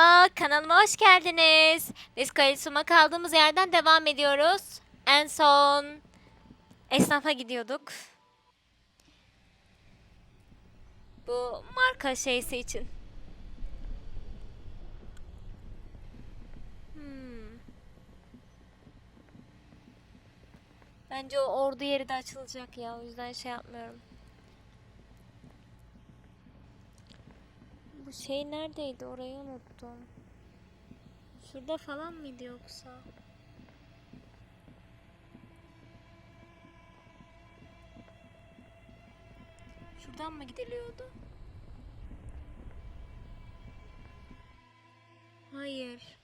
Merhaba, kanalıma hoş geldiniz. Biz Elysium'a kaldığımız yerden devam ediyoruz. En son esnafa gidiyorduk. Bu marka şeysi için. Bence o ordu yeri de açılacak ya. O yüzden şey yapmıyorum. Bu şey neredeydi? Orayı unuttum. Şurada falan mıydı yoksa? Şuradan mı gidiliyordu? Hayır.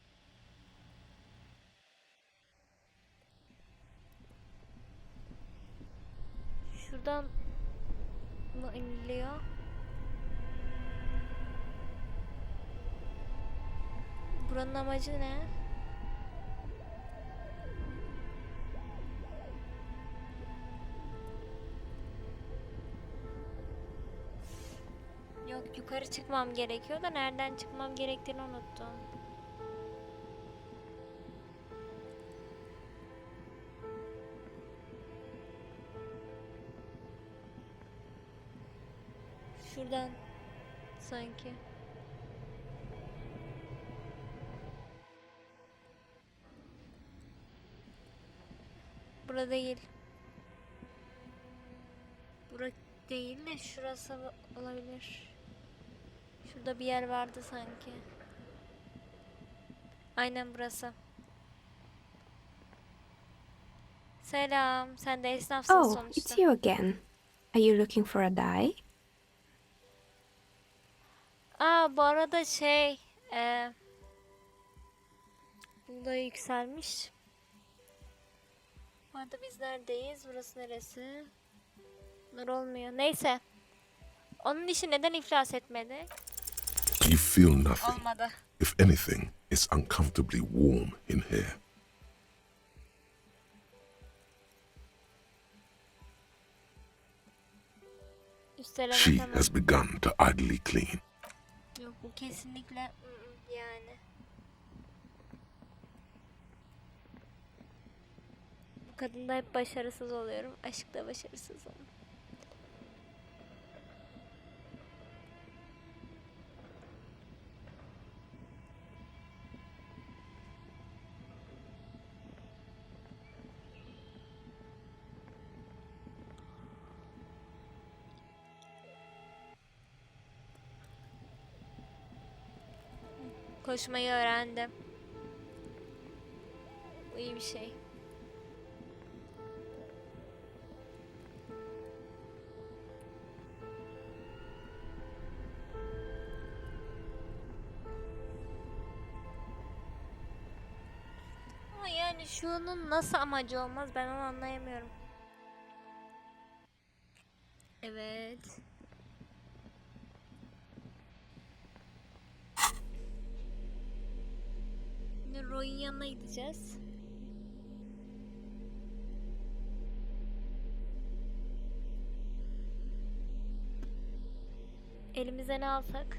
Şuradan mı iniliyor? Buranın amacı ne? Yok, yukarı çıkmam gerekiyor da nereden çıkmam gerektiğini unuttum. Şuradan sanki. Burada değil. Burası değil de şurası olabilir. Şurada bir yer vardı sanki. Aynen burası. Selam. Sen de esnafsın Oh, sonuçta. it's you again. Are you looking for a dye? Bu arada burada yükselmiş. Bu arada biz neredeyiz? Burası neresi? Bunlar olmuyor. Neyse. Onun işi neden iflas etmedi? You feel nothing. Olmadı. If anything, it's uncomfortably warm in here. Üsteleme She tamam. has begun to idly clean. Yok, bu kesinlikle yani. Bu kadında hep başarısız oluyorum. Aşkta başarısızım. Koşmayı öğrendim. Bu iyi bir şey. Ama yani şunun nasıl amacı olmaz, ben onu anlayamıyorum. Evet. Şimdi Roy'un yanına gideceğiz. Elimize ne alsak?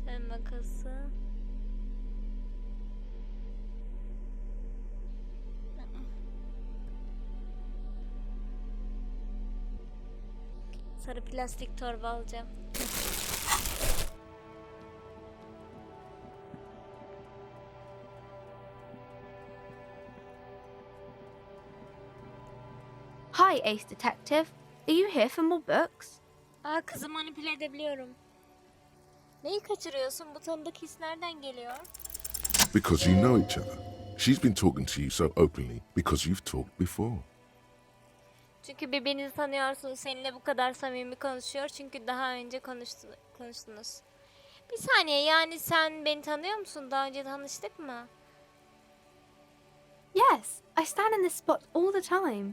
Fön makası. Sarı plastik torba alacağım. Hi, Ace Detective. Are you here for more books? Kızı manipüle edebiliyorum. Neyi kaçırıyorsun? Bu tanıdık his nereden geliyor? Because you know each other. She's been talking to you so openly because you've talked before. Çünkü birbirinizi tanıyorsunuz. Seninle bu kadar samimi konuşuyor. Çünkü daha önce konuştunuz. Bir saniye, yani sen beni tanıyor musun? Daha önce tanıştık mı? Yes, I stand in this spot all the time.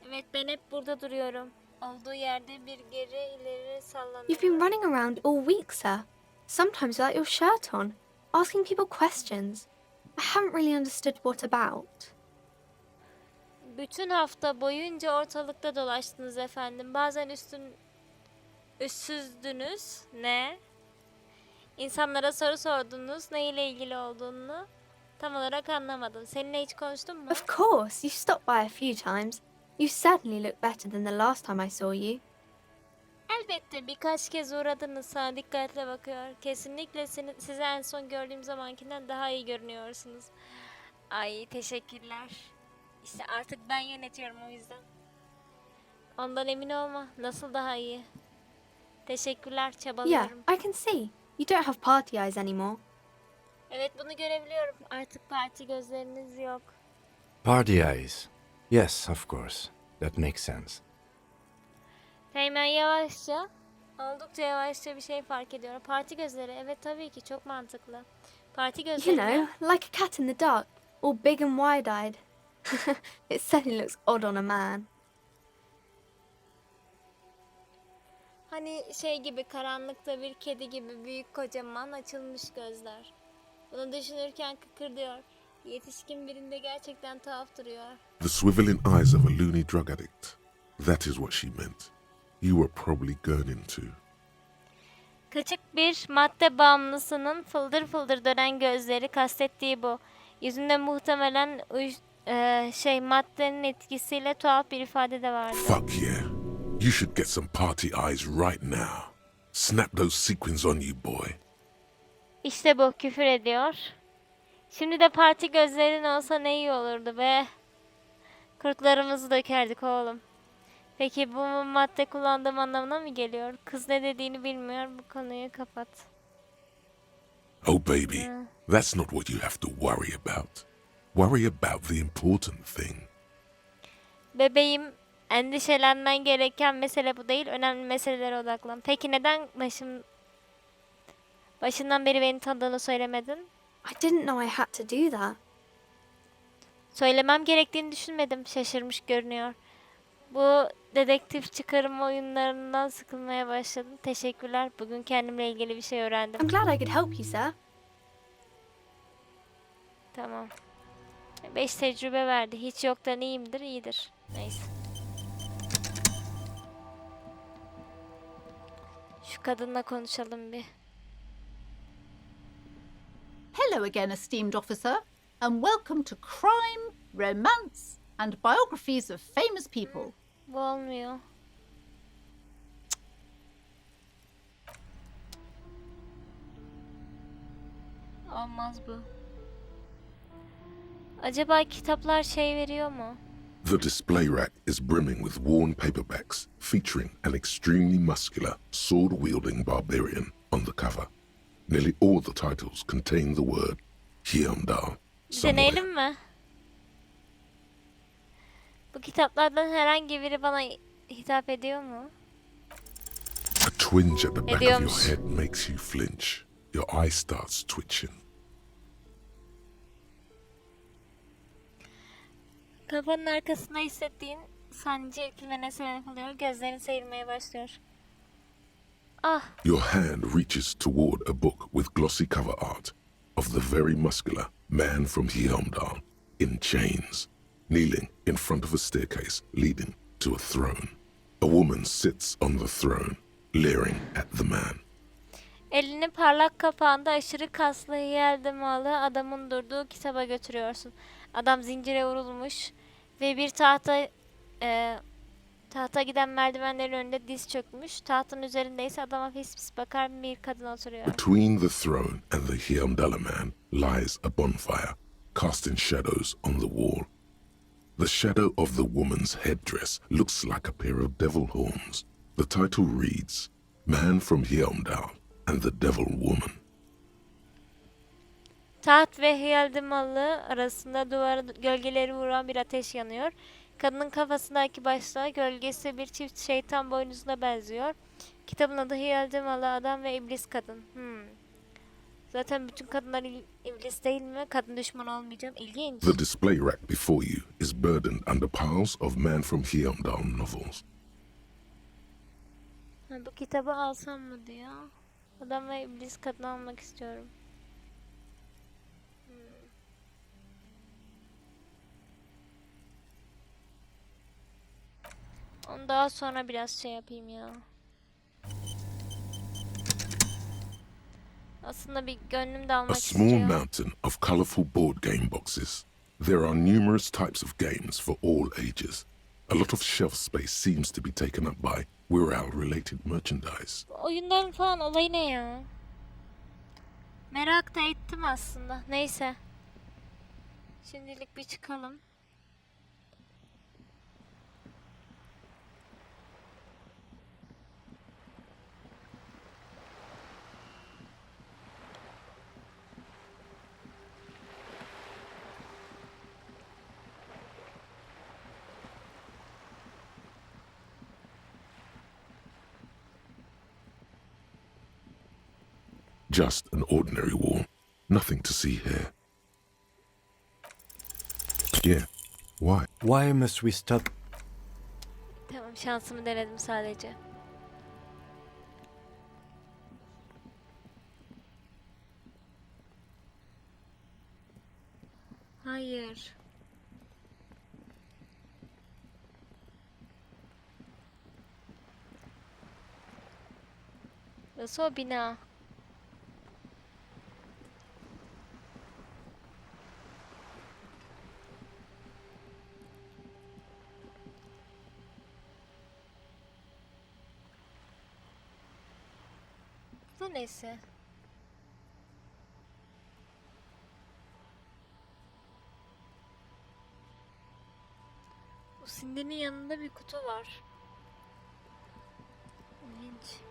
Evet, ben hep burada duruyorum. Olduğu yerde bir geri ileri sallanıyor. You've been running around all week, sir. Sometimes without your shirt on, asking people questions. I haven't really understood what about. Bütün hafta boyunca ortalıkta dolaştınız efendim. Bazen üstsüzdünüz. Ne? İnsanlara soru sordunuz. Ne ile ilgili olduğunu tam olarak anlamadım. Seninle hiç konuştum mu? Of course, you stopped by a few times. You certainly look better than the last time I saw you. Elbette birkaç kez uğradınız. Sana dikkatle bakıyor. Kesinlikle sizi en son gördüğüm zamankinden daha iyi görünüyorsunuz. Ay teşekkürler. İşte artık ben yönetiyorum o yüzden. Ondan emin olma. Nasıl daha iyi? Teşekkürler, Yeah, çabalıyorum. I can see. You don't have party eyes anymore. Evet bunu görebiliyorum. Artık parti gözleriniz yok. Party eyes. Yes, of course. That makes sense. Hemen yavaşça, oldukça yavaşça bir şey fark ediyorum. Parti gözleri. Evet tabii ki çok mantıklı. Parti You gözleri know, mi? like a cat in the dark, all big and wide-eyed. It certainly looks odd on a man. Hani şey gibi karanlıkta bir kedi gibi büyük kocaman açılmış gözler. Bunu düşünürken kıkırdıyor. Yetişkin birinde gerçekten tuhaf duruyor. The swiveling eyes of a loony drug addict. That is what she meant. You were probably gurning too. Küçük bir madde bağımlısının fıldır fıldır dönen gözleri kastettiği bu. Yüzünde muhtemelen maddenin etkisiyle tuhaf bir ifade de vardı. Fuck yeah. You should get some party eyes right now. Snap those sequins on you, boy. İşte bu küfür ediyor. Şimdi de parti gözlerin olsa ne iyi olurdu be. Kurtlarımızı dökerdik oğlum. Peki bu madde kullandığım anlamına mı geliyor? Kız ne dediğini bilmiyor. Bu konuyu kapat. Oh, baby, that's not what you have to worry about. Worry about the important thing. Bebeğim, endişelenmen gereken mesele bu değil. Önemli meselelere odaklan. Peki neden başından beri beni tanıdığını söylemedin? I didn't know I had to do that. Söylemem gerektiğini düşünmedim. Şaşırmış görünüyor. Bu dedektif çıkarım oyunlarından sıkılmaya başladım. Teşekkürler. Bugün kendimle ilgili bir şey öğrendim. I'm glad I could help you, sir. Tamam. 5 tecrübe verdi. Hiç yoktan iyiyimdir, iyidir. Neyse. Şu kadınla konuşalım bir. Hello again, esteemed officer, and welcome to Crime, Romance, and Biographies of Famous People. Bu olmuyor. Olmaz bu. Acaba kitaplar şey veriyor mu? The display rack is brimming with worn paperbacks featuring an extremely muscular, sword-wielding barbarian on the cover. Nearly all the titles contain the word Hyundai somewhere. Deneyelim mi? Bu kitaplardan herhangi biri bana hitap ediyor mu? A twinge at the back of your Ediyormuş. head makes you flinch. Your eye starts twitching. Kafanın arkasında hissettiğin sancı etkilerine sebep oluyor. Gözlerin seyirmeye başlıyor. Ah, Your hand reaches toward a book with glossy cover art of the very muscular man from Hyundai in chains, kneeling in front of a staircase leading to a throne. A woman sits on the throne, leering at the man. elini parlak kapağında aşırı kaslı yeldimalı adamın durduğu kitaba götürüyorsun. Adam zincire vurulmuş ve bir tahta giden merdivenlerin önünde diz çökmüş. Tahtın üzerinde ise adama pis pis bakar bir kadın oturuyor. Between the throne and the Hyundai man lies a bonfire, casting shadows on the wall. The shadow of the woman's headdress looks like a pair of devil horns. The title reads, Man from Hyundai and the Devil Woman. Taht ve yeldimalı arasında duvara gölgeleri vuran bir ateş yanıyor. Kadının kafasındaki başlığa gölgesi bir çift şeytan boynuzuna benziyor. Kitabın adı Yeldimalı Adam ve İblis Kadın. Zaten bütün kadınlar iblis değil mi? Kadın düşmanı olmayacağım. İlginç. The display rack before you is burdened under piles of Man from Hyundai novels. Bu kitabı alsam mı diyor. Adam ve İblis Kadın almak istiyorum. Onu daha sonra biraz şey yapayım ya. Aslında bir gönlüm de A almak small istiyor. mountain of colorful board game boxes. There are numerous types of games for all ages. A lot of shelf space seems to be taken up by Wirral-related merchandise. Oyundan falan olayı ne ya? Merak da ettim aslında. Neyse. Şimdilik bir çıkalım. Just an ordinary wall. Nothing to see here. Yeah, why? Why must we stop? Tamam, şansımı denedim sadece. Hayır. Nasıl o bina? Bu da neyse. Bu sindenin yanında bir kutu var. İlginç.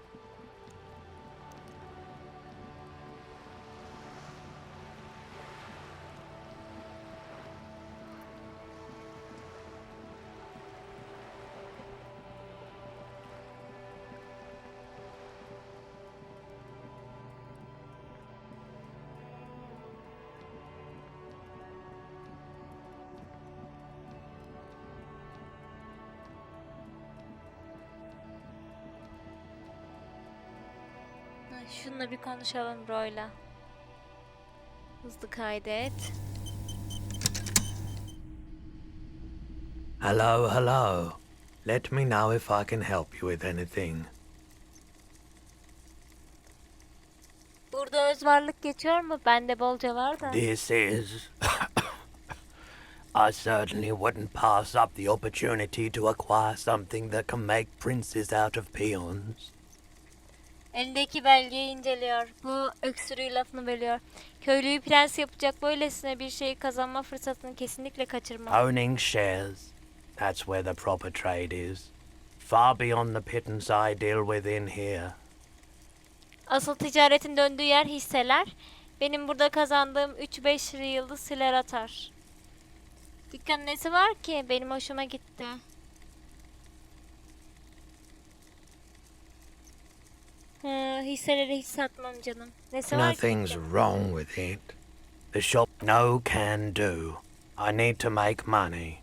Şununla bir konuşalım Bro'yla. Hızlı kaydet. Hello, hello. Let me know if I can help you with anything. Burada özvarlık geçiyor mu? Bende bolca var da. This is... I certainly wouldn't pass up the opportunity to acquire something that can make princes out of peons. Elindeki belgeyi inceliyor. Bu öksürüğü lafını bölüyor. Köylüyü prens yapacak böylesine bir şeyi kazanma fırsatını kesinlikle kaçırma. Owning shares. That's where the proper trade is. Far beyond the pittance I deal with in here. Asıl ticaretin döndüğü yer hisseler. Benim burada kazandığım 3-5 yıldız siler atar. Dükkanın nesi var ki? Benim hoşuma gitti. Hisseleri hiç satmam canım. Nesi var ki? Nothing's wrong with it. The shop no can do. I need to make money.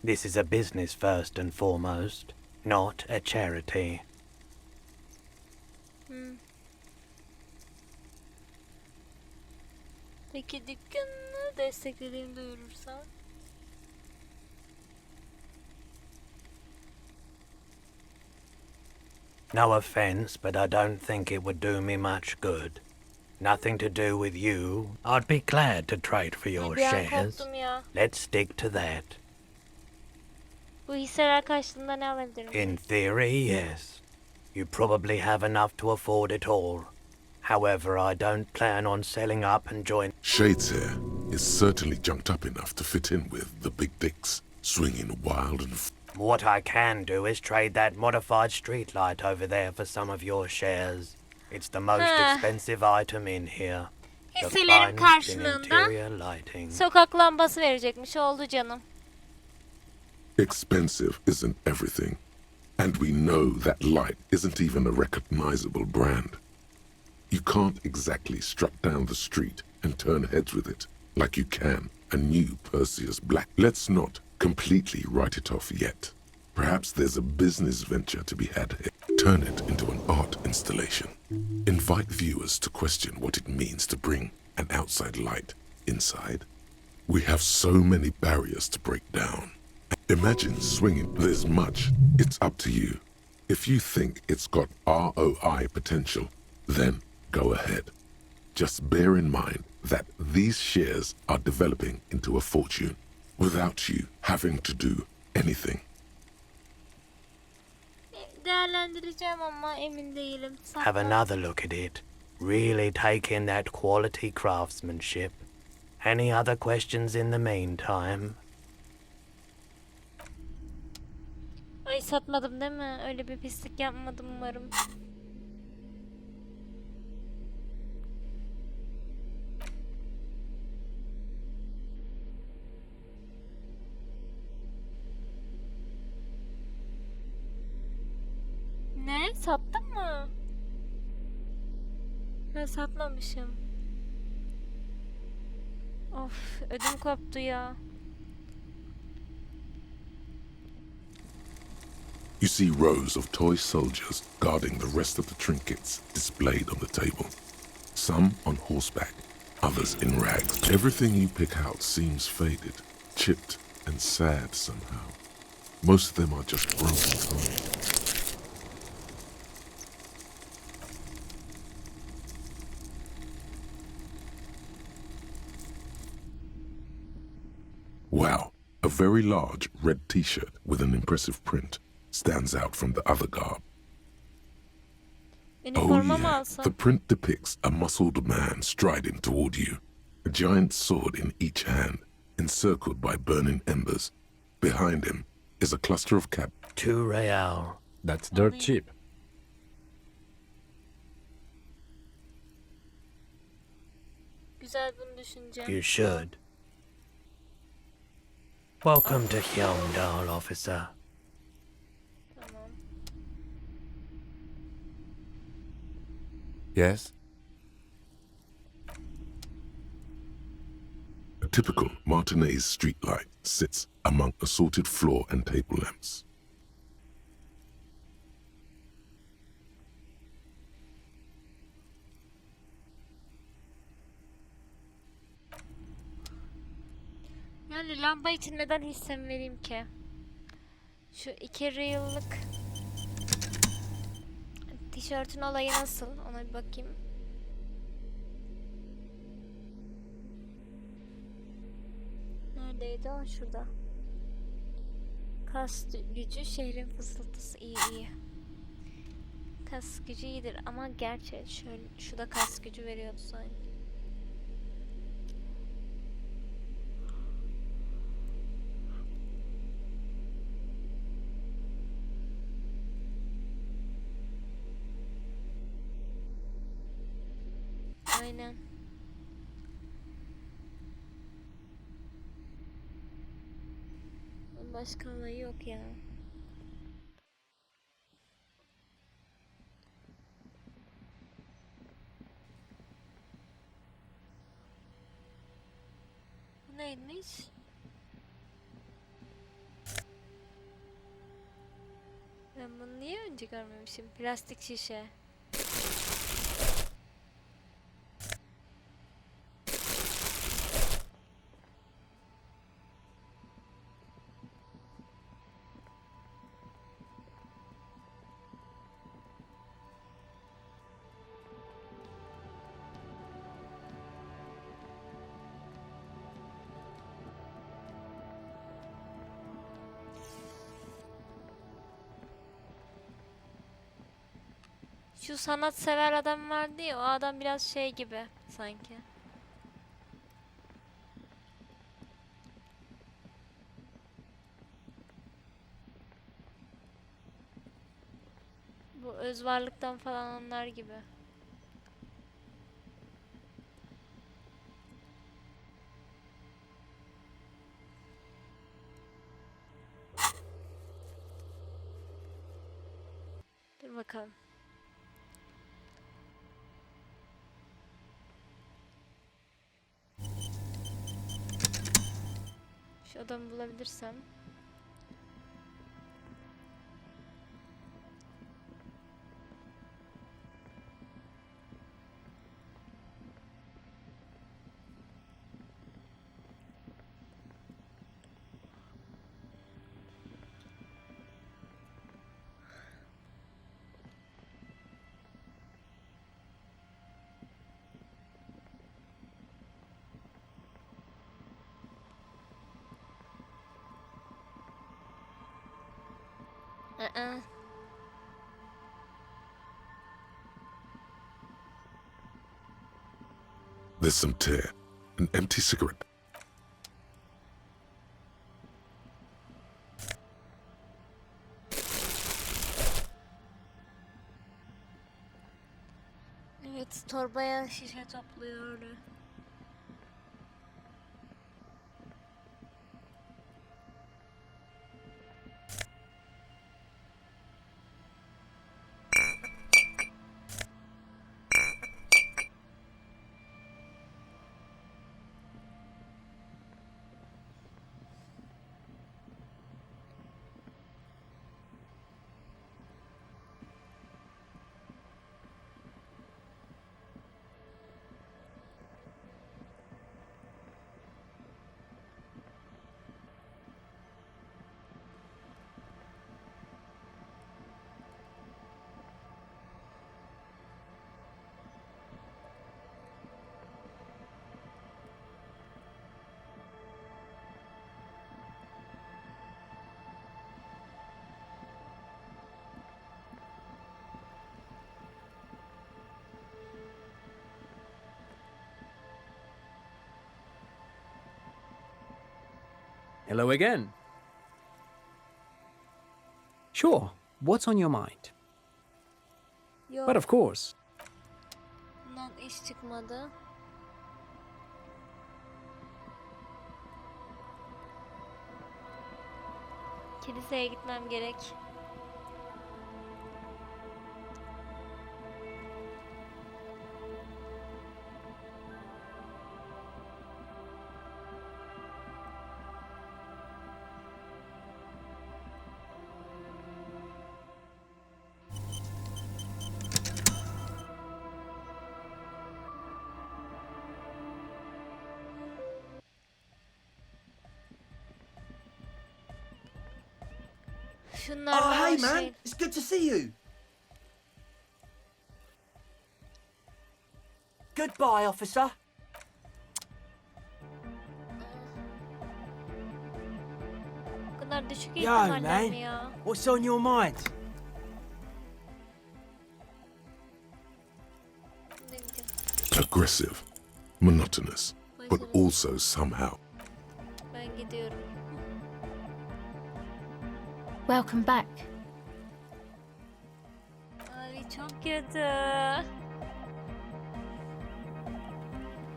This is a business first and foremost, not a charity. Peki dükkanını desteklediğimi duyurursan? No offense, but I don't think it would do me much good. Nothing to do with you. I'd be glad to trade for your Bir an shares. korktum ya. Let's stick to that. Bu hisseler karşılığında ne alabilirim? In theory, yes. You probably have enough to afford it all. However, I don't plan on selling up and joining. Shades here is certainly junked up enough to fit in with the big dicks, swinging wild and What I can do is trade that modified streetlight over there for some of your shares. It's the most expensive item in here. The Hisselerin finest in karşılığında interior lighting. sokak lambası verecekmiş. Oldu canım. Expensive isn't everything, and we know that light isn't even a recognizable brand. You can't exactly strut down the street and turn heads with it like you can a new Perseus Black. Let's not completely write it off yet. Perhaps there's a business venture to be had here. Turn it into an art installation. Invite viewers to question what it means to bring an outside light inside. We have so many barriers to break down. Imagine swinging this much. It's up to you. If you think it's got ROI potential, then go ahead. Just bear in mind that these shares are developing into a fortune without you having to do anything. Değerlendireceğim ama emin değilim. Have another look at it. Really take in that quality craftsmanship. Any other questions in the meantime? Ay satmadım değil mi? Öyle bir pislik yapmadım umarım. Ne? Sattın mı? Ben satmamışım. Of, ödüm koptu ya. You see rows of toy soldiers guarding the rest of the trinkets displayed on the table. Some on horseback, others in rags. Everything you pick out seems faded, chipped, and sad somehow. Most of them are just broken toys. Wow, a very large red t-shirt with an impressive print stands out from the other garb. Oh Üniforma mı yeah, alsam? the print depicts a muscled man striding toward you, a giant sword in each hand, encircled by burning embers. Behind him is a cluster of 2 real. That's dirt cheap. Güzel, bunu düşüneceğim. You should. Welcome to Hyundai, officer. Tamam. Yes? A typical Martinez streetlight sits among assorted floor and table lamps. Yani lamba için neden hissem vereyim ki? Şu 2 reel'lık tişörtün olayı nasıl? Ona bir bakayım. Neredeydi o? Şurada. Kas gücü, şehrin fısıltısı. İyi iyi. Kas gücü iyidir ama gerçi şöyle şu da kas gücü veriyordu sanki. Aynen. Başka olayı yok ya. Bu neymiş? Ben bunu niye önce görmemişim? Plastik şişe. Şu sanatsever adam vardı ya, o adam biraz şey gibi sanki. Bu öz varlıktan falan onlar gibi. Dur bakalım. Şu adamı bulabilirsem. Aa. There's some tear. An empty cigarette. Evet, torbaya şişe topluyor öyle. Hello again. Sure, what's on your mind? Yok, But of course. bundan iş çıkmadı. Kiliseye gitmem gerek. Şunlar Oh, hey, bana man. şey... It's good to see you. Goodbye, officer. Bu kadar düşük Yo, ihtimaller man. mi ya? What's on your mind? Ne diyeceğim? Aggressive, monotonous, but Başarılı. also somehow Ben gidiyorum. Welcome back. Ay çok kötü.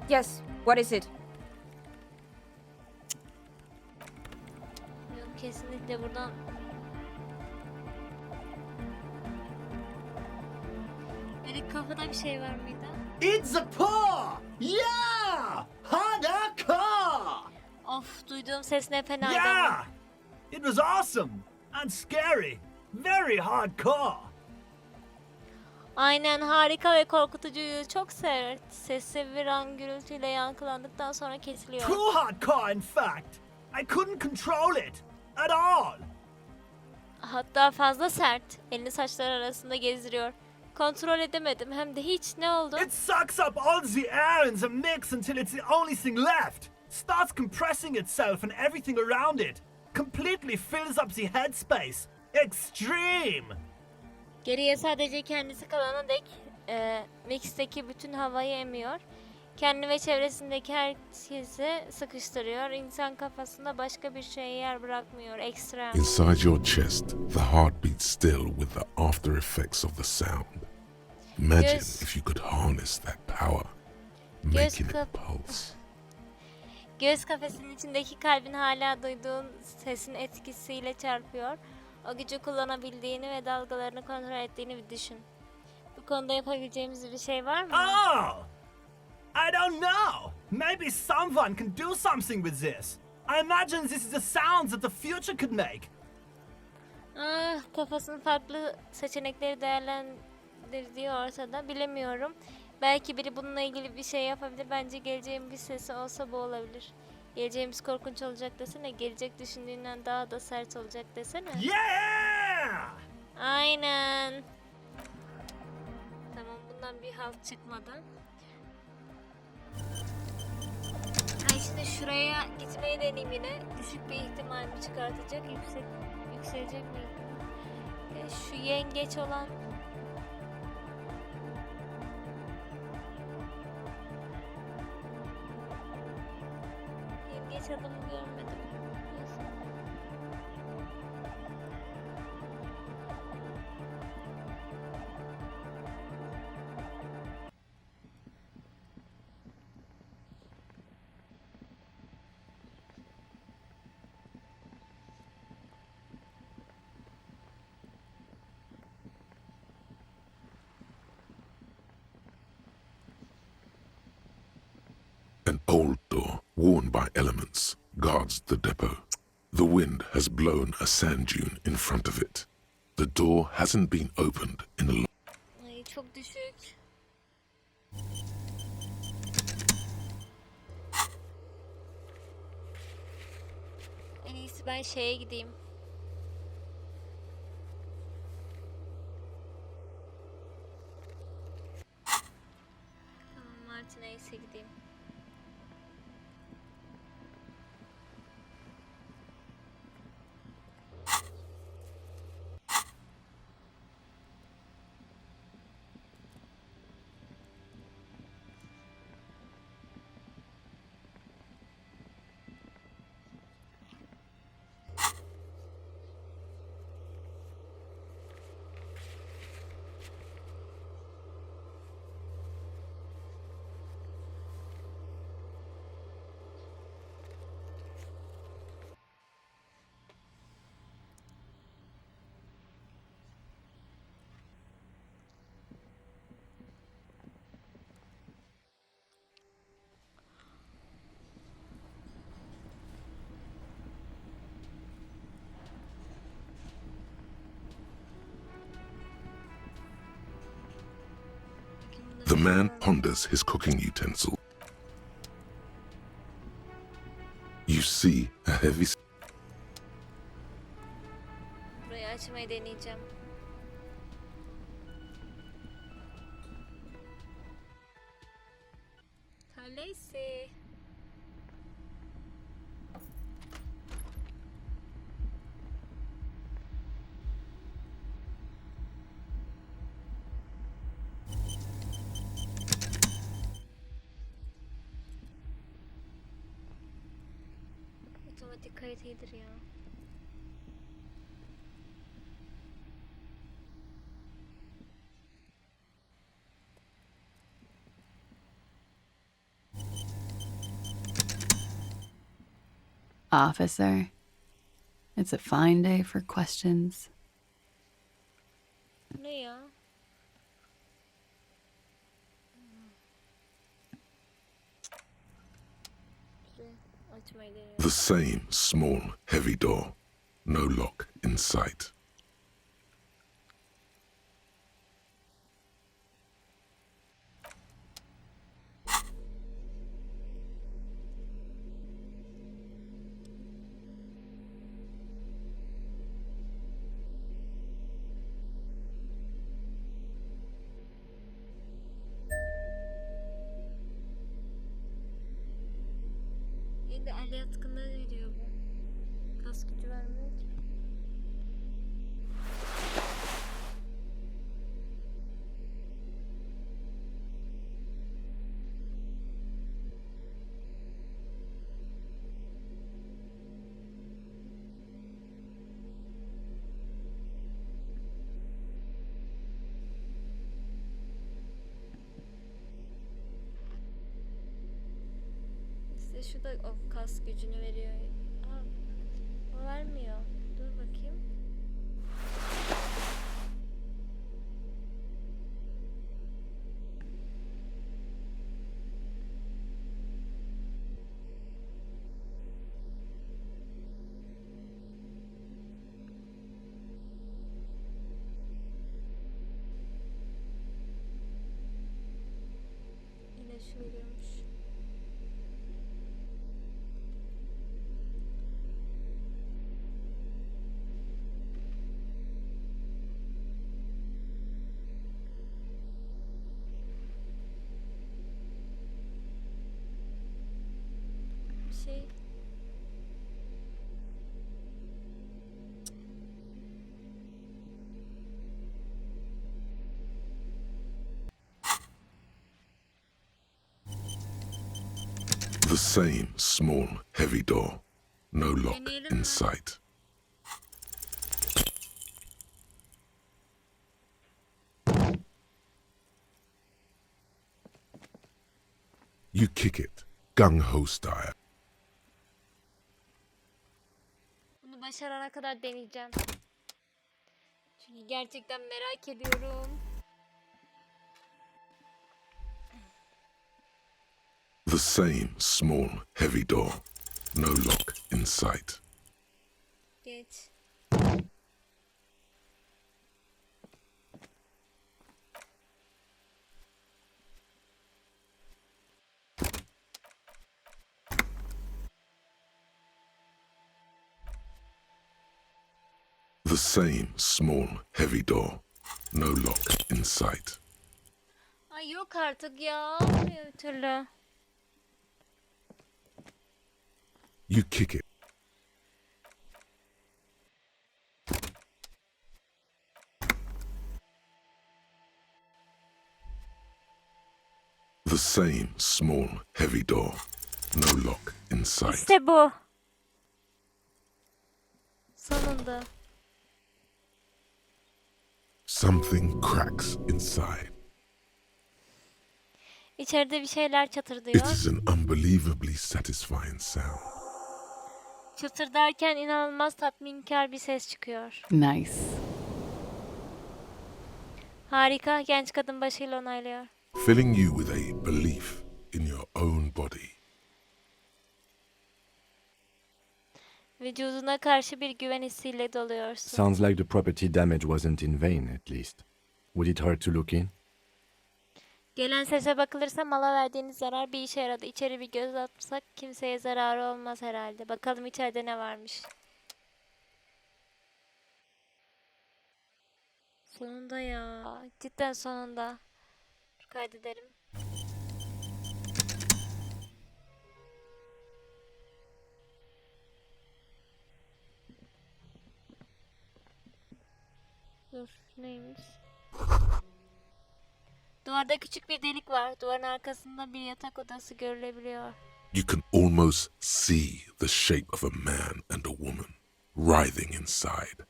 Yes, what is it? Yok, kesinlikle buradan. Böyle kafada bir şey var mıydı? It's a paw! Yeah! Hardcore! Of, duyduğum ses ne fenaydı ama. Yeah! It was awesome and scary. Very hardcore. Aynen, harika ve korkutucuydu. Çok sert. Sesi bir an gürültüyle yankılandıktan sonra kesiliyor. Too hardcore, in fact. I couldn't control it at all. Hatta fazla sert. Elini saçları arasında gezdiriyor. Kontrol edemedim. Hem de hiç. Ne oldu? It sucks up all the air in the mix until it's the only thing left. Starts compressing itself and everything around it. Completely fills up the headspace. Extreme. Geriye sadece kendisi kalana dek mixteki bütün havayı emiyor. Kendi ve çevresindeki herkesi sıkıştırıyor. İnsan kafasında başka bir şeye yer bırakmıyor. Ekstrem. inside your chest, the heart beats still with the after effects of the sound. Imagine Göz- if you could harness that power, Göz making it kap- pulse. Göğüs kafesinin içindeki kalbin hala duyduğun sesin etkisiyle çarpıyor. O gücü kullanabildiğini ve dalgalarını kontrol ettiğini bir düşün. Bu konuda yapabileceğimiz bir şey var mı? Oh! I don't know. Maybe someone can do something with this. I imagine this is the sounds that the future could make. Kafasının farklı seçenekleri değerlendirdiği ortada. Bilemiyorum. Belki biri bununla ilgili bir şey yapabilir. Bence geleceğin bir sesi olsa bu olabilir. Geleceğimiz korkunç olacak desene. Gelecek düşündüğünden daha da sert olacak desene. Yeah! Aynen. Tamam, bundan bir halt çıkmadı. Ay, şimdi şuraya gitmeyi deneyeyim yine. Düşük bir ihtimal mi çıkartacak? Yükselecek mi ihtimal? Şu yengeç olan. Yengeç adamı görmedim. Neyse. An old door, worn by elements, guards the depot. The wind has blown a sand dune in front of it. The door hasn't been opened in a long Ay çok düşük. En iyisi ben şeye gideyim. Tamam, Martinez'e gideyim. The man ponders his cooking utensil. You see a heavy Burayı açmayı deneyeceğim. Talesi. Otomatik kayıt iyidir ya. Officer, it's a fine day for questions. Bu ne ya? Şurayı açmayı deniyorum. the same small, heavy door. No lock in sight. Yine de el yatkınlığı veriyor bu. Kas gücü vermiyor ki. İşte şu da o kas gücünü veriyor. Aa, o vermiyor. Dur bakayım. Yine şu veriyormuş. Bir şey. The same small, heavy door. No lock Deneyelim in mi? sight. You kick it, gung-ho style. Bunu başarana kadar deneyeceğim. Çünkü gerçekten merak ediyorum. The same small, heavy door. No lock in sight. Geç. The same small, heavy door. No lock in sight. Ay yok artık ya. Olmuyor bir türlü. You kick it. The same small, heavy door. No lock in sight. İşte bu. Sonunda. Something cracks inside. İçeride bir şeyler It çatırdıyor. is an unbelievably satisfying sound. Çatırdarken inanılmaz tatminkar bir ses çıkıyor. Nice. Harika, genç kadın başıyla onaylıyor. Filling you with a belief in your own body. Vücuduna karşı bir güven hissiyle doluyorsun. Sounds like the property damage wasn't in vain, at least. Would it hurt to look in? Gelen sese bakılırsa mala verdiğiniz zarar bir işe yaradı. İçeri bir göz atsak kimseye zararı olmaz herhalde. Bakalım içeride ne varmış. Sonunda ya. Cidden sonunda. Dur kaydedelim. Dur neymiş? Duvarda küçük bir delik var. Duvarın arkasında bir yatak odası görülebiliyor. You can almost see the shape of a man and a woman writhing inside,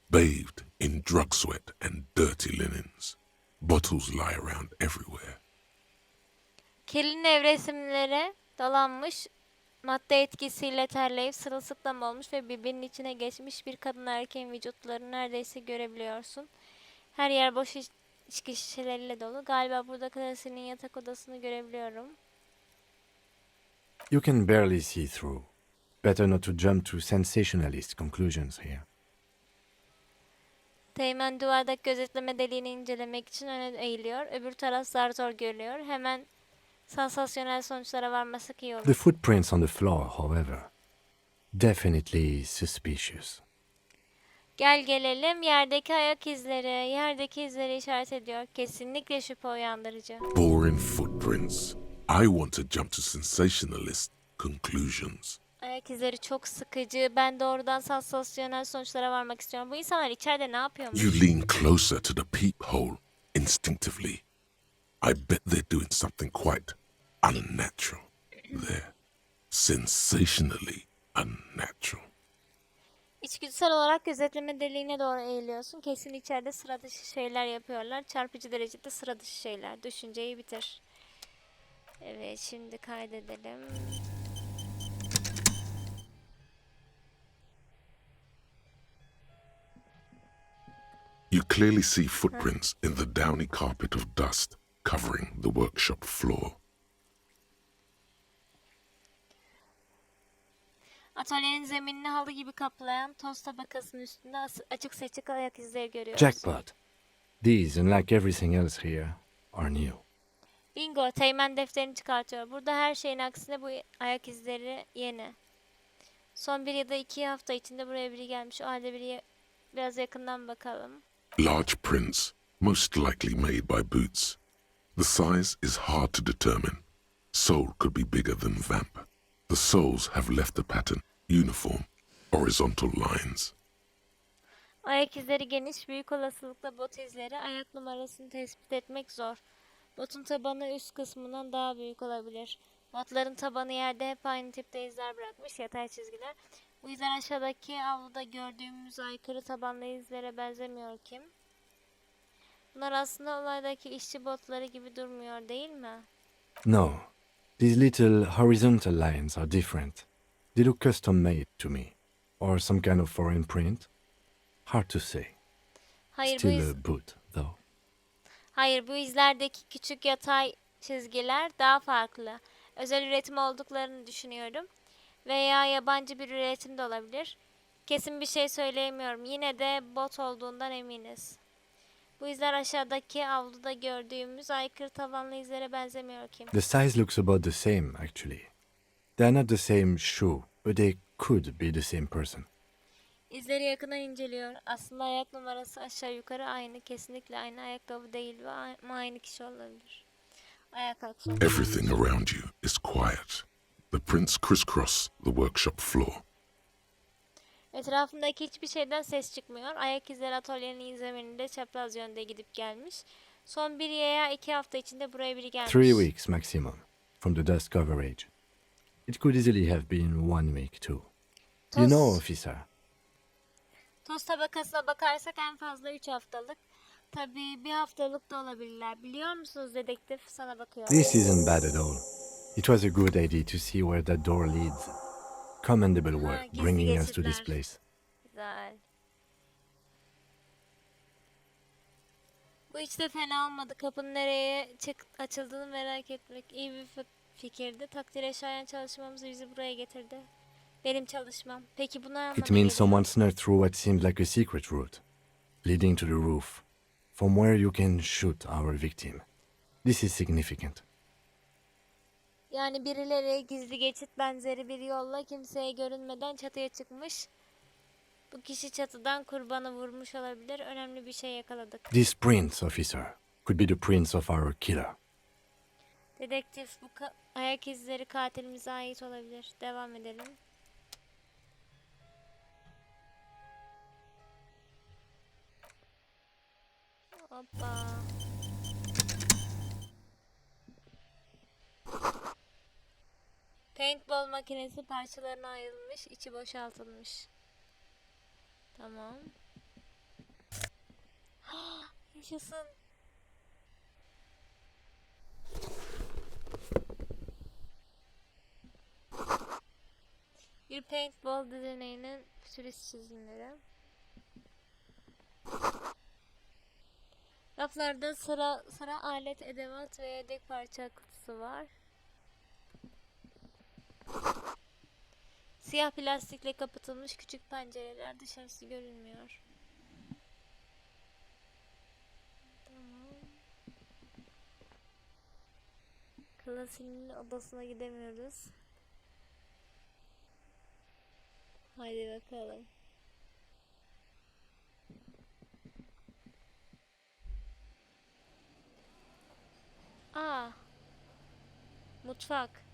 bathed in drug sweat and dirty linens. Bottles lie around everywhere. Kirli nevresimlere dolanmış, madde etkisiyle terleyip sırılsıklam olmuş ve birbirinin içine geçmiş bir kadın erkeğin vücutlarını neredeyse görebiliyorsun. Her yer boş içki şişeleriyle dolu. Galiba burada klasinin yatak odasını görebiliyorum. You can barely see through. Better not to jump to sensationalist conclusions here. Teğmen duvardaki gözetleme deliğini incelemek için öne eğiliyor. Öbür taraf zar zor görülüyor. Hemen sansasyonel sonuçlara varmasak iyi olur. The footprints on the floor, however, definitely suspicious. Gel gelelim yerdeki ayak izleri. Yerdeki izleri işaret ediyor. Kesinlikle şüphe uyandırıcı. Boring footprints. I want to jump to sensationalist conclusions. Ayak izleri çok sıkıcı. Ben doğrudan sansasyonel sonuçlara varmak istiyorum. Bu insanlar içeride ne yapıyormuş? You lean closer to the peephole instinctively. I bet they're doing something quite unnatural there. Sensationally unnatural. İçgüdüsel olarak gözetleme deliğine doğru eğiliyorsun. Kesin içeride sıra dışı şeyler yapıyorlar. Çarpıcı derecede sıra dışı şeyler. Düşünceyi bitir. Evet, şimdi kaydedelim. You clearly see footprints in the downy carpet of dust covering the workshop floor. Atölyenin zeminini halı gibi kaplayan toz tabakasının üstünde açık seçik ayak izleri görüyoruz. Jackpot. These, unlike everything else here, are new. Bingo, teğmen defterini çıkartıyor. Burada her şeyin aksine bu ayak izleri yeni. Son 1 ya da 2 hafta içinde buraya biri gelmiş. O halde biraz yakından bakalım. Large prints, most likely made by boots. The size is hard to determine. Sole could be bigger than vamp. The soles have left the pattern, uniform, horizontal lines. Ayak izleri geniş, büyük olasılıkla bot izleri. Ayak numarasını tespit etmek zor. Botun tabanı üst kısmından daha büyük olabilir. Botların tabanı yerde hep aynı tipte izler bırakmış, yatay çizgiler. Bu izler aşağıdaki avluda gördüğümüz aykırı tabanlı izlere benzemiyor ki. Bunlar aslında olaydaki işçi botları gibi durmuyor değil mi? No, these little horizontal lines are different. They look custom made to me. Or some kind of foreign print. Hard to say. Hayır bu Still a boot, though. Hayır, bu izlerdeki küçük yatay çizgiler daha farklı. Özel üretim olduklarını düşünüyorum. Veya yabancı bir üretim de olabilir. Kesin bir şey söyleyemiyorum. Yine de bot olduğundan eminiz. Bu izler aşağıdaki avluda gördüğümüz aykırı tabanlı izlere benzemiyor ki. The size looks about the same, actually. They're not the same shoe, but they could be the same person. İzleri yakından inceliyor. Aslında ayak numarası aşağı yukarı aynı. Kesinlikle aynı ayakkabı değil ve aynı kişi olabilir. Ayak aksamı. Everything around you is quiet. The prints crisscross the workshop floor. Etrafındaki hiçbir şeyden ses çıkmıyor. Ayak izleri atölyenin zemininde çapraz yönde gidip gelmiş. Son 1 veya 2 hafta içinde buraya biri gelmiş. 3 weeks maximum, from the dust coverage. It could easily have been 1 week too. You know, officer. Toz tabakasına bakarsak en fazla 3 haftalık. Tabii 1 haftalık da olabilirler. Biliyor musunuz dedektif? Sana bakıyor. This isn't bad at all. It was a good idea to see where that door leads. Commendable work gizli bringing us to this geçitler. place. Güzel. Bu hiç de fena olmadı. Kapının nereye açıldığını merak etmek iyi bir fikirdi. Takdire şayan çalışmamız bizi buraya getirdi. Benim çalışmam. Peki bu ne anlama It means geliyor? someone snuck through what seemed like a secret route, leading to the roof, from where you can shoot our victim. This is significant. Yani birileri gizli geçit benzeri bir yolla kimseye görünmeden çatıya çıkmış. Bu kişi çatıdan kurbanı vurmuş olabilir. Önemli bir şey yakaladık. These prints, officer, could be the prints of our killer. Dedektif bu ayak izleri katilimize ait olabilir. Devam edelim. Hoppa. Paintball makinesi parçalarına ayrılmış, içi boşaltılmış. Tamam. Yaşasın. Bir paintball düzeninin fütürist çizimleri. Raflarda sıra alet, edevat ve yedek parça kutusu var. Siyah plastikle kapatılmış küçük pencereler, dışarısı görünmüyor. Tamam. Klasinin odasına gidemiyoruz. Haydi bakalım. Aa. Mutfak.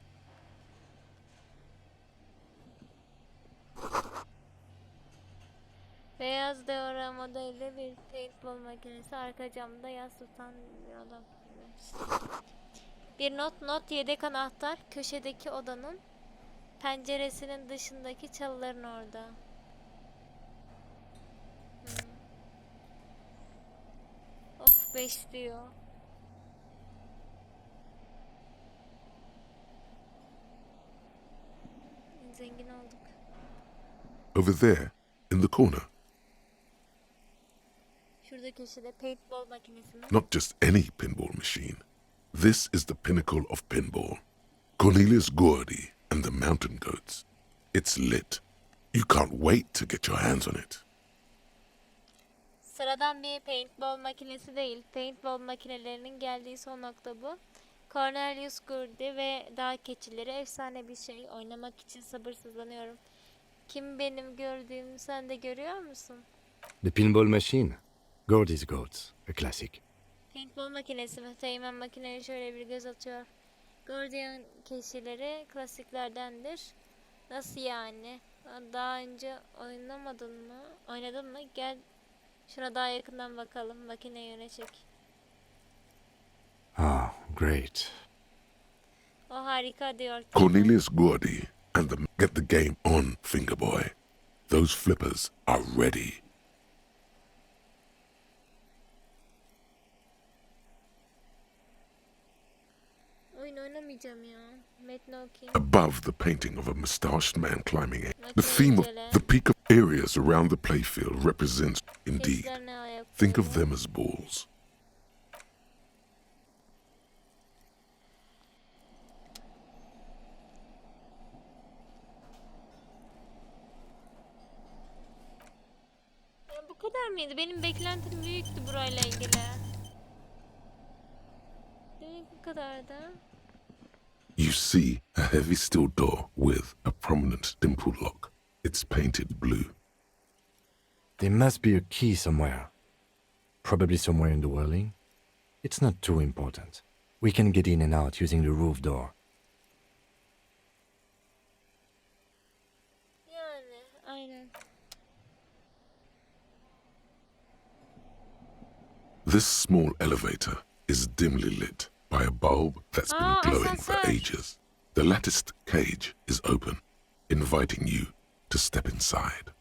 Beyaz diorama ile bir paintball makinesi, arka camda yas tutan bir adam. Bir not yedek anahtar köşedeki odanın penceresinin dışındaki çalıların orada. Of 5 diyor. Zengin olduk. Over there, in the corner, Şurada köşede paintball makinesi mi? not just any pinball machine. This is the pinnacle of pinball. Cornelius Gordy and the Mountain Goats. It's lit. You can't wait to get your hands on it. Sıradan bir paintball makinesi değil. Paintball makinelerinin geldiği son nokta bu. Cornelius Gordy ve dağ keçileri efsane bir şey. Oynamak için sabırsızlanıyorum. Kim benim gördüğümü sen de görüyor musun? The pinball machine. Gordy's Goats, a classic. Paintball makinesi ve Teğmen makineye şöyle bir göz atıyor. Gordy'nin keçileri klasiklerdendir. Nasıl yani? Daha önce oynamadın mı? Oynadın mı? Gel şuna daha yakından bakalım. Makine yöne çek. Ah, great. O harika. Harika diyor. Cornelius Gordy and the get the game on, Fingerboy. Those flippers are ready. Oyun oynamayacağım ya. Metni okuyayım. Above the painting of a mustached man climbing it, the Maçı theme of incele. the peak of areas around the playfield represents, indeed, Sesler ne ayak think of uyumu? them as balls. Ya bu kadar mıydı? Benim beklentim büyüktü burayla ilgili. Demek bu kadardı. You see a heavy steel door with a prominent dimple lock. It's painted blue. There must be a key somewhere. Probably somewhere in the whirling. It's not too important. We can get in and out using the roof door. Yani aynen. This small elevator is dimly lit by a bulb that's been glowing for asansör. ages. The latticed cage is open, inviting you to step inside.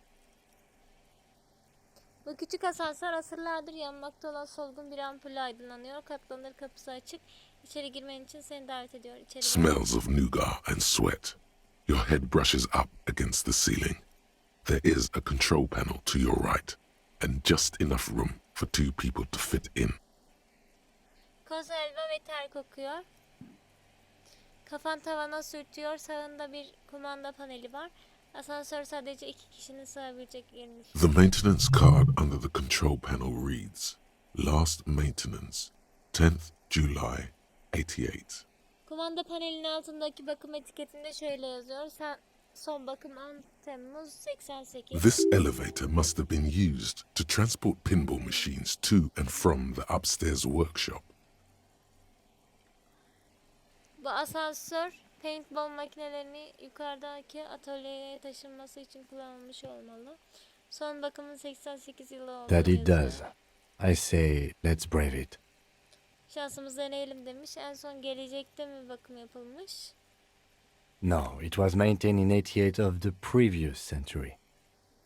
Bu küçük asansör asırlardır yanmakta olan solgun bir ampulle aydınlanıyor. Katlanır, kapısı açık. İçeri girmen için seni davet ediyor. İçeri gel. Smells of nougat and sweat. Your head brushes up against the ceiling. There is a control panel to your right, and just enough room for two people to fit in. Koz helva ve ter kokuyor. Kafan tavana sürtüyor. Sağında bir kumanda paneli var. Asansör sadece 2 kişinin sığabilecek yermiş. The maintenance card under the control panel reads, Last maintenance, 10th July, 88. Kumanda panelinin altındaki bakım etiketinde şöyle yazıyor. Son bakım 10 Temmuz 88. This elevator must have been used to transport pinball machines to and from the upstairs workshop. Bu asansör paintball makinelerini yukarıdaki atölyeye taşınması için kullanılmış olmalı. Son bakımın 88 yılı olduğunu That it yazıyor. does. I say, let's brave it. Şansımızı deneyelim demiş. En son gelecekte mi bakım yapılmış? No, it was maintained in 88 of the previous century.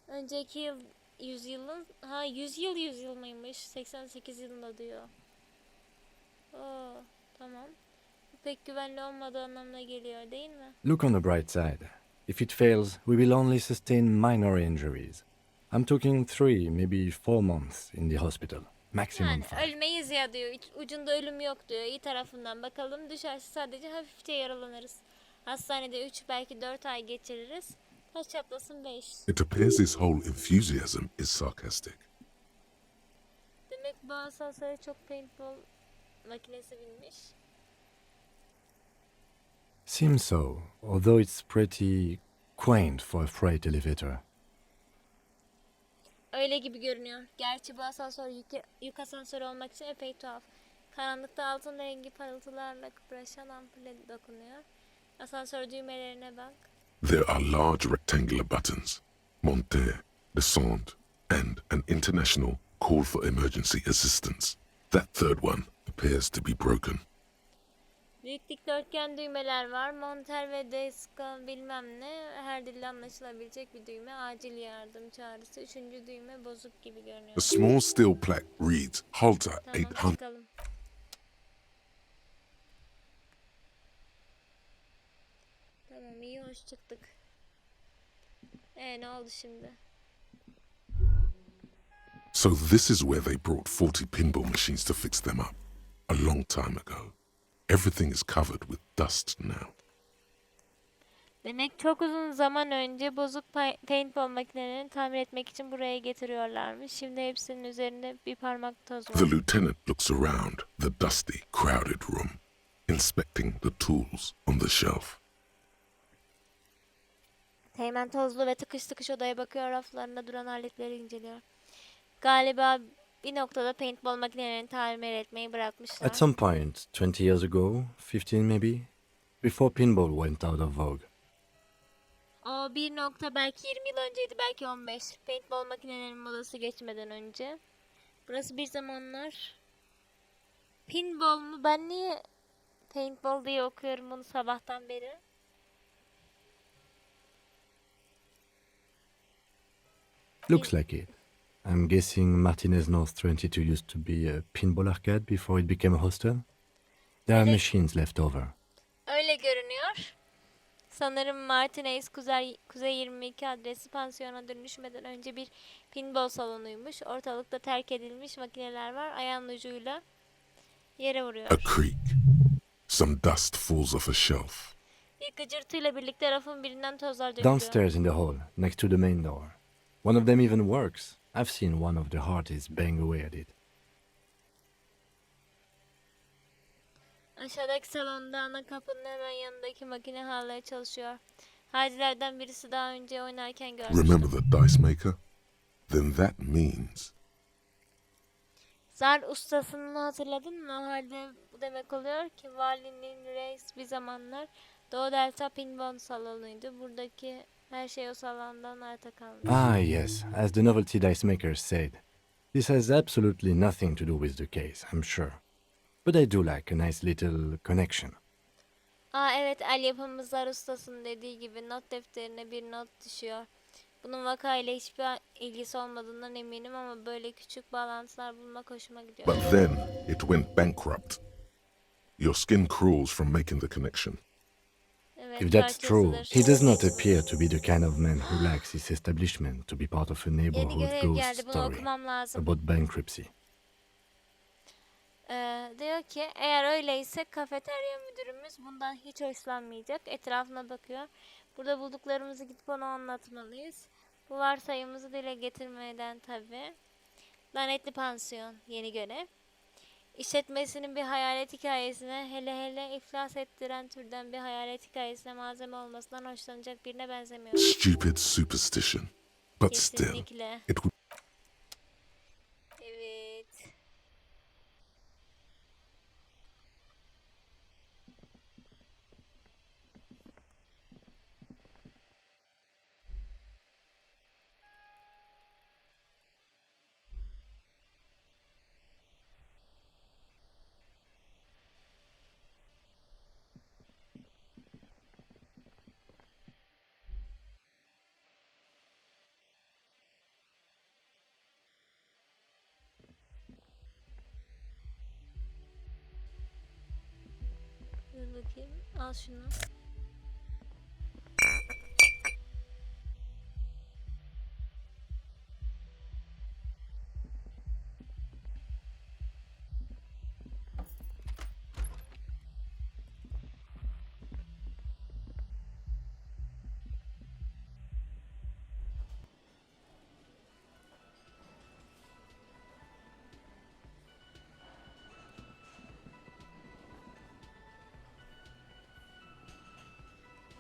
Önceki yüzyılın... yüzyıl mıymış? 88 yılında diyor. Oo, tamam. Bu pek güvenli olmadığı anlamına geliyor değil mi? Look on the bright side. If it fails, we will only sustain minor injuries. I'm talking 3, maybe 4 months in the hospital. Maximum Yani 5. ölmeyiz ya diyor. Ucunda ölüm yok diyor. İyi tarafından bakalım. Düşerse sadece hafifçe yaralanırız. Hastanede 3 belki 4 ay geçiririz. Taş çatlasın 5. It appears his whole enthusiasm is sarcastic. Demek bu asansöre çok paintball makinesi binmiş. Seems so, although it's pretty quaint for a freight elevator. Öyle gibi görünüyor. Gerçi bu asansör yük asansörü olmak için epey tuhaf. Karanlıkta altın rengi parıltılarla kıpraşan ampule dokunuyor. Asansör düğmelerine bak. There are large rectangular buttons, monter, descente, and an international call for emergency assistance. That third one appears to be broken. Büyük dikdörtgen düğmeler var. Monter ve deska bilmem ne. Her dille anlaşılabilecek bir düğme. Acil yardım çağrısı. 3. düğme bozuk gibi görünüyor. A small steel plaque reads Halter Tamam 800. çıkalım. Tamam iyi hoş çıktık. Ne oldu şimdi? So this is where they brought 40 pinball machines to fix them up. A long time ago. Everything is covered with dust now. Demek çok uzun zaman önce bozuk paintball makinelerini tamir etmek için buraya getiriyorlarmış. Şimdi hepsinin üzerinde bir parmak toz var. The lieutenant looks around the dusty, crowded room, inspecting the tools on the shelf. Teğmen tozlu ve tıkış tıkış odaya bakıyor, raflarında duran aletleri inceliyor. Galiba bir noktada paintball makinelerini tamir etmeyi bırakmışlar. At some point, 20 years ago, 15 maybe, before pinball went out of vogue. O bir nokta belki 20 yıl önceydi, belki 15. Paintball makinelerinin modası geçmeden önce. Burası bir zamanlar... Pinball mu? Ben niye Paintball diye okuyorum bunu sabahtan beri. Looks like it. I'm guessing Martinez North 22 used to be a pinball arcade before it became a hostel. There are Öyle- machines left over. Öyle görünüyor. Sanırım Martinez Kuzey 22 adresi pansiyona dönüşmeden önce bir pinball salonuymuş. Ortalıkta terk edilmiş makineler var. Ayağın ucuyla yere vuruyor. A creak. Some dust falls off a shelf. Bir gıcırtıyla birlikte rafın birinden tozlar dökülüyor. Downstairs in the hall, next to the main door. One of them even works. I've seen one of the hearties bang away at it. Aşağıdaki salonda ana kapının hemen yanındaki makine hala çalışıyor. Harcilerden birisi daha önce oynarken görmüştüm. Remember the dice maker? Then that means Zar ustasını hatırladın mı? O halde bu demek oluyor ki valinin reis bir zamanlar Doğu Delta Pinball salonuydu. Buradaki her şey o salondan arta kalmış. Ah, yes, as the novelty dice maker said. This has absolutely nothing to do with the case, I'm sure. But I do like a nice little connection. Aa evet, el yapımı zar ustasının dediği gibi not defterine bir not düşüyor. Bunun vakayla hiçbir ilgisi olmadığından eminim ama böyle küçük bağlantılar bulmak hoşuma gidiyor. but then it went bankrupt. Your skin crawls from making the connection. Evet, If that's true, parçasıdır. he does not appear to be the kind of man who likes his establishment to be part of a Yeni neighborhood görev ghost geldi, bunu story okumam lazım. about bankruptcy. Diyor ki eğer öyleyse kafeterya müdürümüz bundan hiç hoşlanmayacak. Etrafına bakıyor. Burada bulduklarımızı gidip ona anlatmalıyız. Bu varsayımımızı dile getirmeden tabii. Lanetli pansiyon yeni görev. İşletmesinin bir hayalet hikayesine, hele iflas ettiren türden bir hayalet hikayesine malzeme olmasından hoşlanacak birine benzemiyor. Stupid superstition. But still, Kesinlikle. it would Evet. Dur bakayım. Al şunu.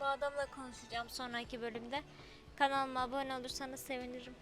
Bu adamla konuşacağım sonraki bölümde. Kanalıma abone olursanız sevinirim.